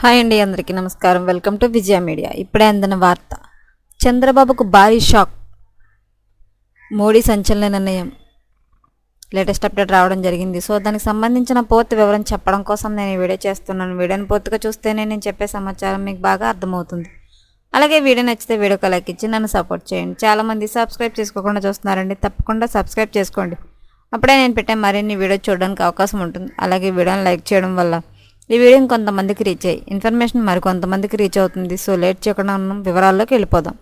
Hi అండి, అందరికీ నమస్కారం. Welcome to Vijaya media. ఇప్పుడే అందిన వార్త. చంద్రబాబుకు భారీ షాక్. మోడీ సంచలన నిర్ణయం. లేటెస్ట్ అప్డేట్ రావడం జరిగింది. సో దానికి సంబంధించిన పూర్తి వివరం చెప్పడం కోసం నేను ఈ వీడియో చేస్తున్నాను. వీడియోని పూర్తిగా చూస్తేనే నేను చెప్పే సమాచారం మీకు బాగా అర్థమవుతుంది. అలాగే వీడియో నచ్చితే వీడియోకి లైక్ ఇచ్చి నన్ను సపోర్ట్ చేయండి. చాలామంది సబ్స్క్రైబ్ చేసుకోకుండా చూస్తున్నారండి. తప్పకుండా సబ్స్క్రైబ్ చేసుకోండి. అప్పుడే నేను పెట్టే మరిన్ని వీడియో చూడడానికి అవకాశం ఉంటుంది. అలాగే వీడియోని లైక్ చేయడం వల్ల ఈ వీడియో కొంతమందికి రీచ్ అయ్యి ఇన్ఫర్మేషన్ మరికొంతమందికి రీచ్ అవుతుంది. సో లేట్ చేయకుండా వివరాల్లోకి వెళ్ళిపోదాం.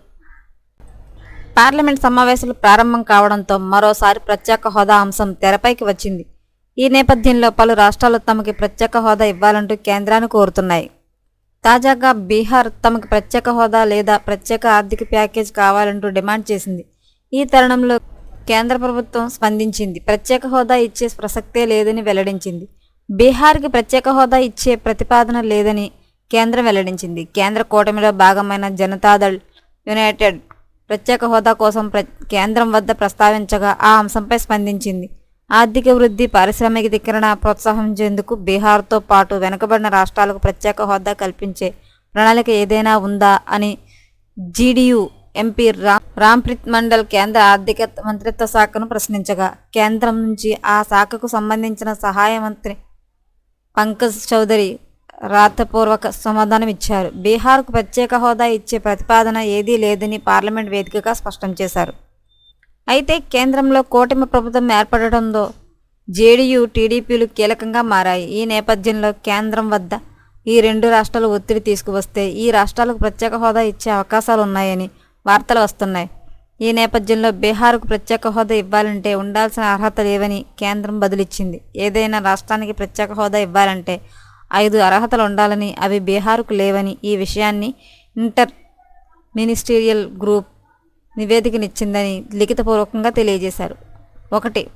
పార్లమెంట్ సమావేశాలు ప్రారంభం కావడంతో మరోసారి ప్రత్యేక హోదా అంశం తెరపైకి వచ్చింది. ఈ నేపథ్యంలో పలు రాష్ట్రాలు తమకి ప్రత్యేక హోదా ఇవ్వాలంటూ కేంద్రాన్ని కోరుతున్నాయి. తాజాగా బీహార్ తమకు ప్రత్యేక హోదా లేదా ప్రత్యేక ఆర్థిక ప్యాకేజ్ కావాలంటూ డిమాండ్ చేసింది. ఈ తరుణంలో కేంద్ర ప్రభుత్వం స్పందించింది. ప్రత్యేక హోదా ఇచ్చే ప్రసక్తే లేదని వెల్లడించింది. బీహార్కి ప్రత్యేక హోదా ఇచ్చే ప్రతిపాదన లేదని కేంద్రం వెల్లడించింది. కేంద్ర కూటమిలో భాగమైన జనతాదళ్ యునైటెడ్ ప్రత్యేక హోదా కోసం కేంద్రం వద్ద ప్రస్తావించగా ఆ అంశంపై స్పందించింది. ఆర్థిక వృద్ధి, పారిశ్రామికీకరణ ప్రోత్సహించేందుకు బీహార్తో పాటు వెనుకబడిన రాష్ట్రాలకు ప్రత్యేక హోదా కల్పించే ప్రణాళిక ఏదైనా ఉందా అని జీడీయూ ఎంపీ రామ్ప్రీత్ మండల్ కేంద్ర ఆర్థిక మంత్రిత్వ శాఖను ప్రశ్నించగా కేంద్రం నుంచి ఆ శాఖకు సంబంధించిన సహాయ మంత్రి పంకజ్ చౌదరి రాతపూర్వక సమాధానం ఇచ్చారు. బీహార్కు ప్రత్యేక హోదా ఇచ్చే ప్రతిపాదన ఏదీ లేదని పార్లమెంట్ వేదికగా స్పష్టం చేశారు. అయితే కేంద్రంలో కూటమి ప్రభుత్వం ఏర్పడడంతో జేడీయూ, టీడీపీలు కీలకంగా మారాయి. ఈ నేపథ్యంలో కేంద్రం వద్ద ఈ రెండు రాష్ట్రాలు ఒత్తిడి తీసుకువస్తే ఈ రాష్ట్రాలకు ప్రత్యేక హోదా ఇచ్చే అవకాశాలు ఉన్నాయని వార్తలు వస్తున్నాయి. ఈ నేపథ్యంలో బీహార్కు ప్రత్యేక హోదా ఇవ్వాలంటే ఉండాల్సిన అర్హత లేవని కేంద్రం బదులిచ్చింది. ఏదైనా రాష్ట్రానికి ప్రత్యేక హోదా ఇవ్వాలంటే 5 అర్హతలు ఉండాలని, అవి బీహార్కు లేవని ఈ విషయాన్ని ఇంటర్ మినిస్టీరియల్ గ్రూప్ నివేదికనిచ్చిందని లిఖితపూర్వకంగా తెలియజేశారు. 1.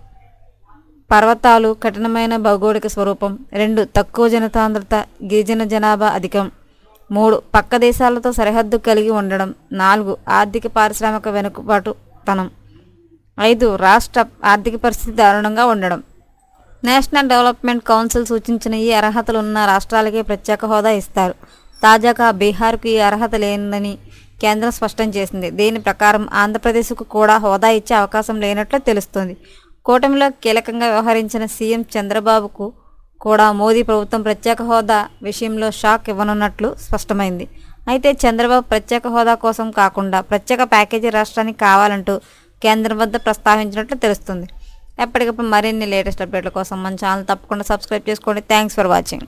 పర్వతాలు, కఠినమైన భౌగోళిక స్వరూపం. 2. తక్కువ జనసాంద్రత, గిరిజన జనాభా అధికం. 3. పక్క దేశాలతో సరిహద్దు కలిగి ఉండడం. 4. ఆర్థిక పారిశ్రామిక వెనుకబాటుతనం. 5. రాష్ట్ర ఆర్థిక పరిస్థితి దారుణంగా ఉండడం. నేషనల్ డెవలప్మెంట్ కౌన్సిల్ సూచించిన ఈ అర్హతలు ఉన్న రాష్ట్రాలకే ప్రత్యేక హోదా ఇస్తారు. తాజాగా బీహార్కు ఈ అర్హత లేదని కేంద్రం స్పష్టం చేసింది. దీని ప్రకారం ఆంధ్రప్రదేశ్కు కూడా హోదా ఇచ్చే అవకాశం లేనట్లు తెలుస్తోంది. కూటమిలో కీలకంగా వ్యవహరించిన సీఎం చంద్రబాబుకు కూడా మోదీ ప్రభుత్వం ప్రత్యేక హోదా విషయంలో షాక్ ఇవ్వనున్నట్లు స్పష్టమైంది. అయితే చంద్రబాబు ప్రత్యేక హోదా కోసం కాకుండా ప్రత్యేక ప్యాకేజీ రాష్ట్రానికి కావాలంటూ కేంద్రం వద్ద ప్రస్తావించినట్లు తెలుస్తుంది. ఎప్పటికప్పుడు మరిన్ని లేటెస్ట్ అప్డేట్ల కోసం మన ఛానల్ తప్పకుండా సబ్స్క్రైబ్ చేసుకోండి. Thanks for watching.